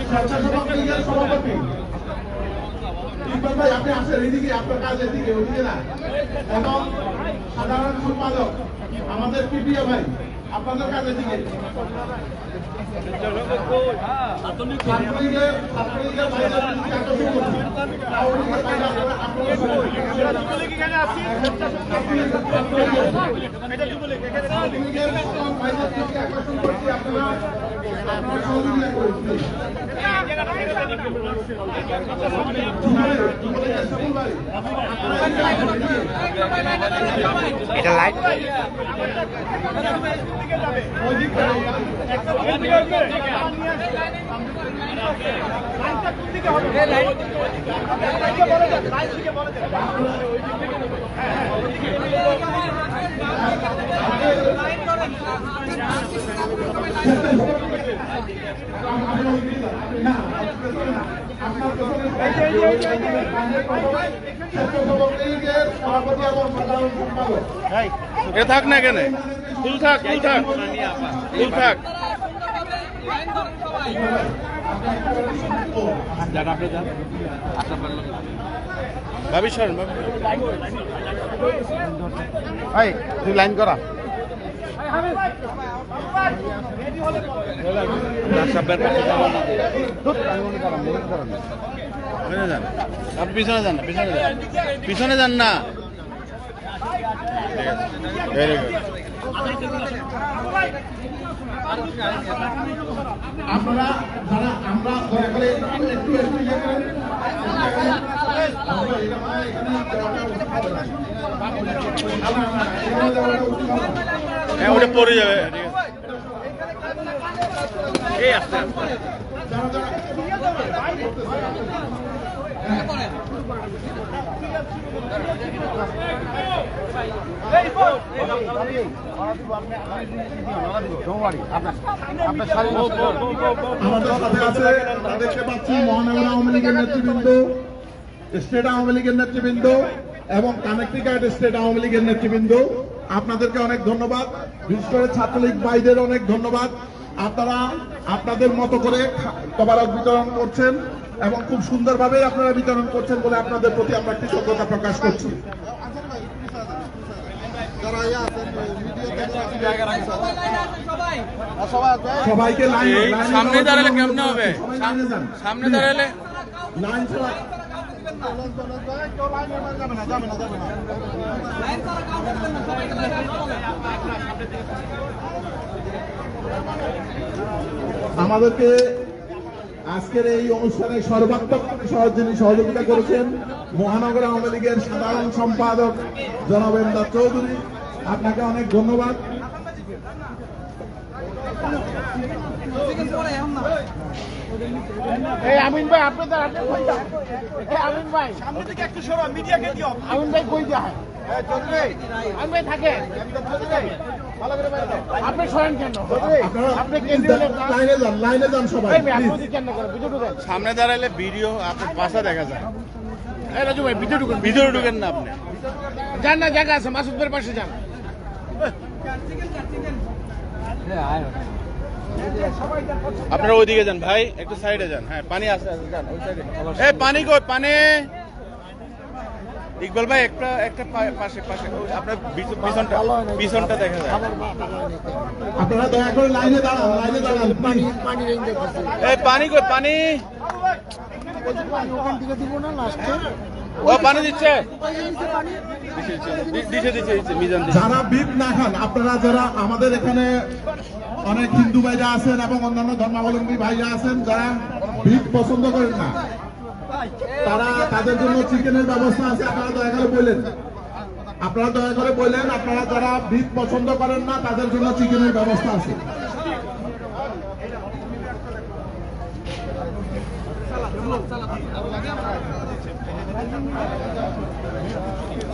স্বেচ্ছাসেবক লীগের সভাপতি ইকবাল ভাই, আপনি আসেন এইদিকে, আপনার কাজ এদিকে, ওইদিকে না। এবং সাধারণ সম্পাদক আমাদের পিপিএ ভাই, আপনাদের কাজ এদিকে। ছাত্রলীগের বাইরে আকর্ষণ করছি। এটা লাইট এ থাক না কেন, ফুল থাক, ফুল থাক, ফুল থাক। ভাবি সর, ভাই তুই লাইন করা আপনি পিছনে যান না, পিছনে যান, পিছনে যান না। Very good. আপনারা যারা আমরা দয়া করে একটু ইয়ে করেন। হ্যাঁ, ওটা পড়ে যাবে। এই আস্তে আমাদের সাথে আছে, দেখতে পাচ্ছি মহানগর আওয়ামী লীগের নেতৃবৃন্দ, স্টেট আওয়ামী লীগের নেতৃবৃন্দ এবং কানেক্টিকাট স্টেট আওয়ামী লীগের নেতৃবৃন্দ। আপনাদেরকে অনেক ধন্যবাদ, বিশেষ করে ছাত্রলীগ ভাইদের অনেক ধন্যবাদ। আপনারা আপনাদের মতো করে তবারক বিতরণ করছেন এবং খুব সুন্দরভাবে আপনারা বিতরণ করছেন বলে আপনাদের প্রতি আমরা কৃতজ্ঞতা প্রকাশ করছি। সবাইকে সামনে দাঁড়ালে কেমন হবে? সামনে দাঁড়ালে লাইন ছাড়া আমাদেরকে আজকের এই অনুষ্ঠানে সর্বাত্মক যিনি সহযোগিতা করেছেন মহানগর আওয়ামী লীগের সাধারণ সম্পাদক জনাব এমদাদ চৌধুরী, আপনাকে অনেক ধন্যবাদ। আমিন ভাই আপনাদের আমিন ভাই সামনে থেকে একটু সরো, মিডিয়াকে দিও। আমিন ভাই কই যায়? আমিন ভাই থাকে, আপনি সরেন কেন? আপনি লাইনে যান সবাই। সামনে দাঁড়ালে ভিডিও আপনার পাশা দেখা যায়। রাজু ভাই ভিতরে ঢুকেন না, আপনি যান না, জায়গা আছে, মাসুদের পাশে যান। আপনারা ওইদিকে যান ভাই, একটু সাইডে যান। হ্যাঁ, পানি আছে, যান ওই সাইডে। এই পানি কই, পানি। ইকবাল ভাই একটা একটা পাশে পাশে আপনার পিছনটা দেখা যায়। আপনারা দয়া করে লাইনে দাঁড়ান, লাইনে দাঁড়ান। এই পানি কই, পানি। ও পানি দিচ্ছে, যারা বিপ না খান, আপনারা যারা আমাদের এখানে অনেক হিন্দু ভাইরা আছেন এবং অন্যান্য ধর্মাবলম্বী ভাইরা আছেন যারা বিপ পছন্দ করেন না, তাদের জন্য চিকেনের ব্যবস্থা আছে। আপনারা দয়া করে বললেন, আপনারা যারা বিপ পছন্দ করেন না তাদের জন্য চিকেনের ব্যবস্থা আছে।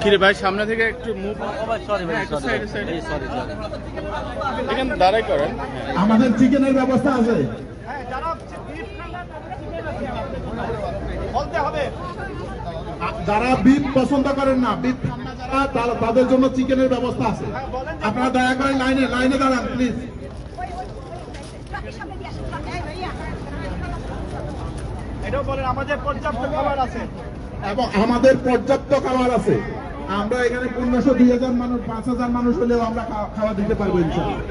কিরে ভাই, সামনে থেকে একটু মুভ। এখানে দাঁড়াই করেন। আমাদের চিকেনের ব্যবস্থা আছে। যারা বিফ পছন্দ করেন না, বিফ যারা তাদের জন্য চিকেনের ব্যবস্থা আছে। আপনারা দয়া করে লাইনে দাঁড়ান প্লিজ। এটাও বলেন আমাদের পর্যাপ্ত খাবার আছে। এবং আমাদের পর্যাপ্ত খাবার আছে। আমরা এখানে 1500-2000 মানুষ 5000 মানুষ হলেও আমরা খাওয়া দিতে পারবো ইনশাআল্লাহ।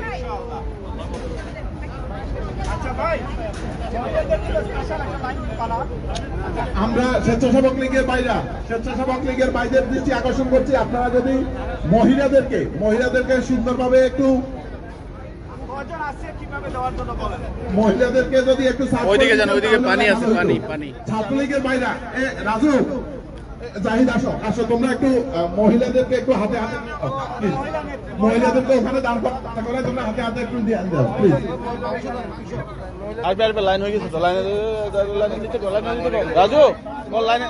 আচ্ছা ভাই, স্পেশাল একটা লাইন পালা। আমরা স্বেচ্ছাসেবক লীগের বাইরের দৃষ্টি আকর্ষণ করছি, আপনারা যদি মহিলাদেরকে সুন্দরভাবে একটু কজন আছে কিভাবে দেওয়ার জন্য বলেন। মহিলাদেরকে যদি একটু ওইদিকে যান, ওইদিকে পানি আছে, পানি। ছাত্রলীগের বাইরা রাজু জাহিদ আসো তোমরা একটু মহিলাদেরকে একটু হাতে প্লিজ, মহিলাদেরকে ওখানে দাঁড় করে তোমরা হাতে একটু দিয়ে দাও প্লিজ। আসবে লাইন হয়ে গেছে তো, লাইনে দিতে রাজু বল লাইনে।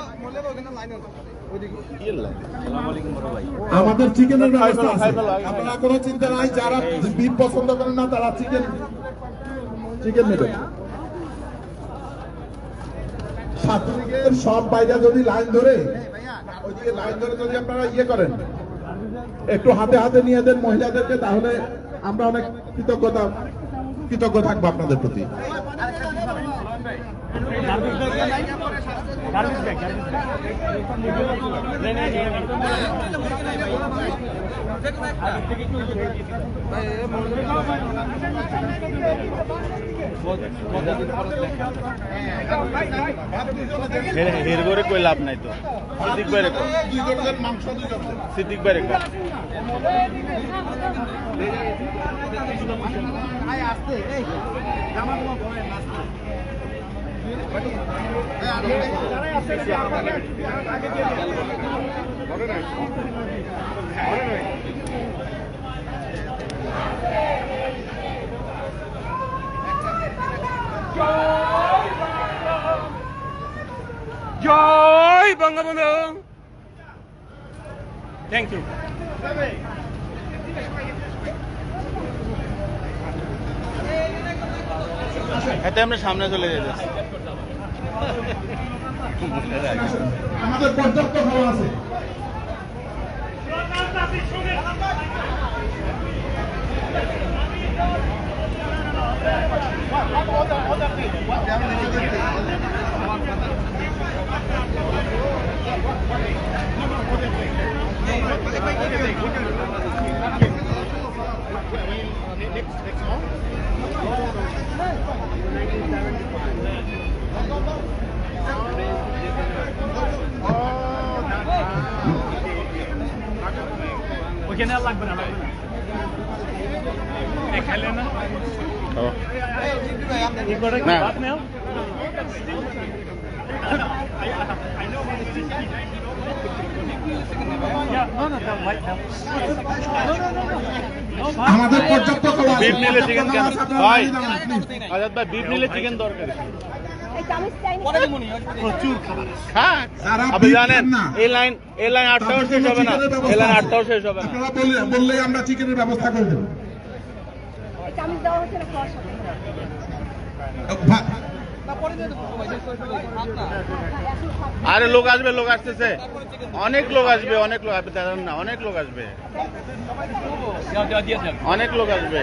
আমাদের চিকেনের ব্যবস্থা আছে, আপনারা কোনো চিন্তা নাই। যারা বিফ পছন্দ করেন না তারা চিকেন নেবে। ছাত্রলীগের সব বাইরে যদি লাইন ধরে ওইদিকে লাইন ধরে যদি আপনারা ইয়ে করেন, একটু হাতে নিয়ে দেন মহিলাদেরকে, তাহলে আমরা অনেক কৃতজ্ঞ থাকবো আপনাদের প্রতি। হের করে কই লাভ নাই তো। সিদ্দিক ভাই রেখো, সিদ্দিক ভাই রেখো। জয় বঙ্গবন্ধু। Thank you. এতে আমরা সামনে চলে যেতেছি। আমাদের পর্যাপ্ত খাবার আছে। ওখানে আর লাগবে না, খেলে না না বাদ নেও। আমাদের পর্যাপ্ত খাবার আছে। বিফ নিলে চিকেন কেন আপনারা ভাই? নিয়ে যান, please। আজাদ ভাই বিফ নিলে চিকেন দরকার। প্রচুর খাবার। হ্যাঁ যারা আপনি beef জানেন খান না, এই লাইন 8টাও শেষ হবে না, এই লাইন 8টাও শেষ হবে না। আপনারা বললেই আমরা চিকেনের ব্যবস্থা করে দেব। আরে লোক আসতেছে, অনেক লোক আসবে, আপনি জানেন না, অনেক লোক আসবে, অনেক লোক আসবে।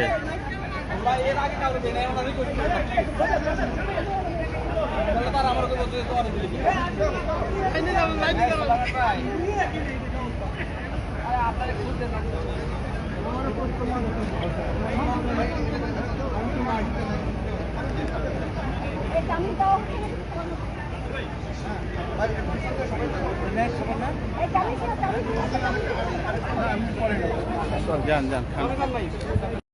যান খান।